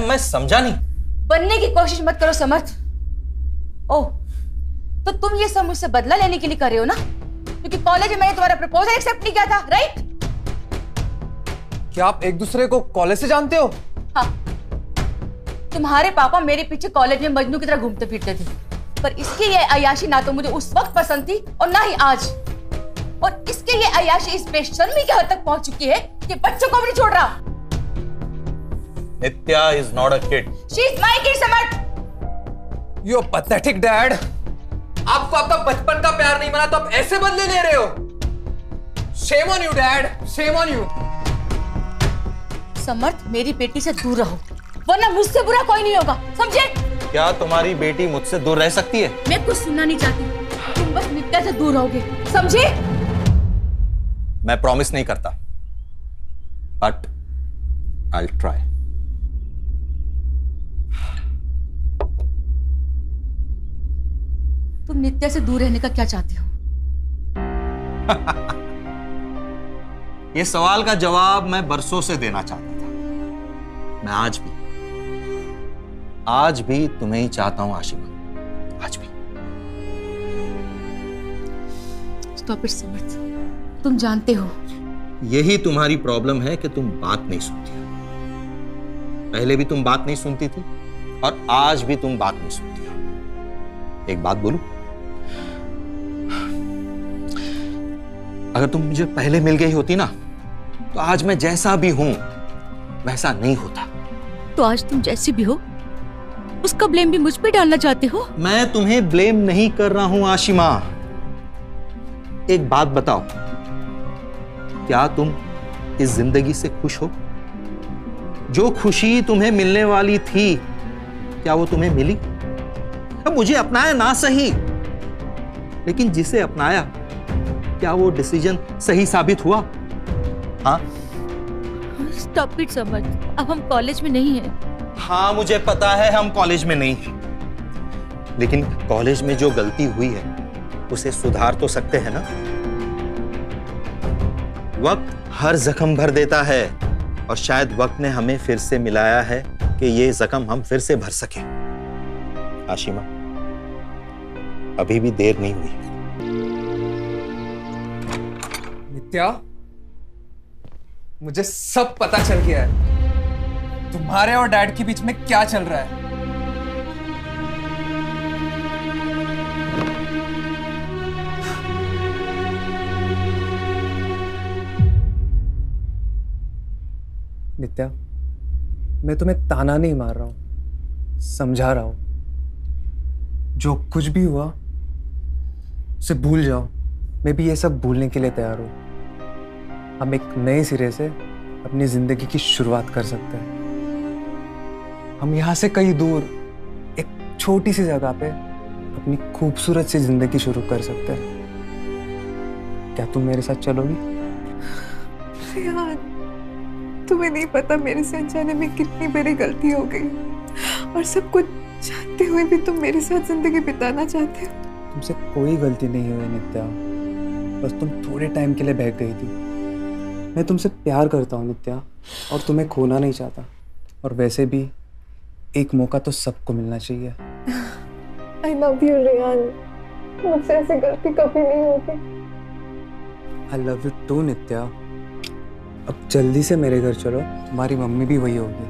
मैं समझा नहीं। बनने की कोशिश मत करो समर्थ। ओह, तो तुम ये सब मुझसे बदला लेने के लिए कर रहे हो ना? क्योंकि कॉलेज में मैंने तुम्हारा प्रपोजल एक्सेप्ट नहीं किया था, राइट? क्या आप एक दूसरे को कॉलेज से जानते हो? हाँ, तुम्हारे पापा मेरे पीछे कॉलेज में मजनू की तरह घूमते फिरते थे, पर इसकी ये अय्याशी ना तो मुझे उस वक्त पसंद थी और ना ही आज। और इसके ये अय्याशी इस बेशर्मी के हद तक पहुंच चुकी है कि बच्चों को भी नहीं छोड़ रहा। Nitya is not a kid. She is my kid Samarth. You are pathetic dad. आपको आपका बचपन का प्यार नहीं मिला तो आप ऐसे बदले ले रहे हो। Shame on you dad, shame on you. Samarth, मेरी बेटी से दूर रहो, वरना मुझसे बुरा कोई नहीं होगा, समझे? क्या तुम्हारी बेटी मुझसे दूर रह सकती है? मैं कुछ सुनना नहीं चाहती, तुम बस नित्या से दूर रहोगे, समझे? मैं प्रॉमिस नहीं करता, बट आई विल ट्राई। तुम नित्या से दूर रहने का क्या चाहते हो? ये सवाल का जवाब मैं बरसों से देना चाहता था। मैं आज भी तुम्हें ही चाहता हूं आशिमा, आज भी। स्टॉप इट समर्थ, तुम जानते हो यही तुम्हारी प्रॉब्लम है कि तुम बात नहीं सुनती हो। पहले भी तुम बात नहीं सुनती थी और आज भी तुम बात नहीं सुनती हो। एक बात बोलूं? अगर तुम मुझे पहले मिल गई होती ना तो आज मैं जैसा भी हूं वैसा नहीं होता। तो आज तुम जैसी भी हो उसका ब्लेम भी मुझ पे डालना चाहते हो? मैं तुम्हें ब्लेम नहीं कर रहा हूं आशिमा। एक बात बताओ, क्या तुम इस जिंदगी से खुश हो? जो खुशी तुम्हें मिलने वाली थी, क्या वो तुम्हें मिली? अब मुझे अपनाया ना सही, लेकिन जिसे अपनाया, क्या वो डिसीजन सही साबित हुआ? हाँ? स्टॉप इट समर, अब हम कॉलेज में नहीं हैं। हाँ मुझे पता है हम कॉलेज में नहीं हैं, लेकिन कॉलेज में जो गलती हुई है उसे सुधार तो सकते हैं ना? वक्त हर जख्म भर देता है और शायद वक्त ने हमें फिर से मिलाया है कि ये जख्म हम फिर से भर सकें। आशिमा, अभी भी देर नहीं हुई। नित्या, मुझे सब पता चल गया है तुम्हारे और डैड के बीच में क्या चल रहा है। नित्या, मैं तुम्हें ताना नहीं मार रहा हूं, समझा रहा हूं। जो कुछ भी हुआ उसे भूल जाओ। मैं भी ये सब भूलने के लिए तैयार हूं। हम एक नए सिरे से अपनी जिंदगी की शुरुआत कर सकते हैं। हम यहाँ से कहीं दूर एक छोटी सी जगह पे अपनी खूबसूरत सी जिंदगी शुरू कर सकते हैं। क्या तुम मेरे साथ चलोगी? रेहान, तुम्हें नहीं पता मेरे साथ जाने में कितनी बड़ी गलती हो गई, और सब कुछ जानते हुए भी तुम मेरे साथ जिंदगी बिताना चाहते हो। तुमसे कोई गलती नहीं हुई नित्या, बस तुम थोड़े टाइम के लिए बहक गई थी। मैं तुमसे प्यार करता हूँ नित्या, और तुम्हें खोना नहीं चाहता। और वैसे भी एक मौका तो सबको मिलना चाहिए। I love you, Rehan. मुझसे ऐसी गलती कभी नहीं होगी। I love you too, नित्या। अब जल्दी से मेरे घर चलो, तुम्हारी मम्मी भी वही होगी।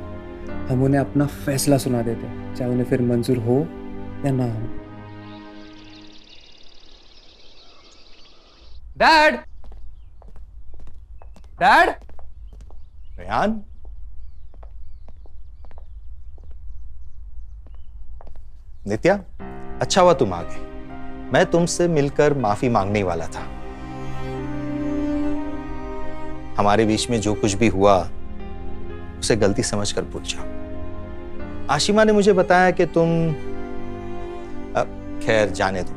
हम उन्हें अपना फैसला सुना देते, चाहे उन्हें फिर मंजूर हो या ना हो। डैड, डैड, रेहान, नित्या, अच्छा हुआ तुम आ गए। मैं तुमसे मिलकर माफी मांगने वाला था। हमारे बीच में जो कुछ भी हुआ उसे गलती समझकर भूल जाओ। आशिमा ने मुझे बताया कि तुम, खैर जाने दो।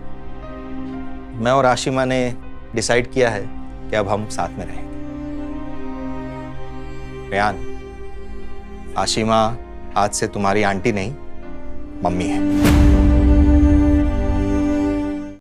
मैं और आशिमा ने डिसाइड किया है कि अब हम साथ में रहेंगे। रेहान, आशिमा आज से तुम्हारी आंटी नहीं, मम्मी है।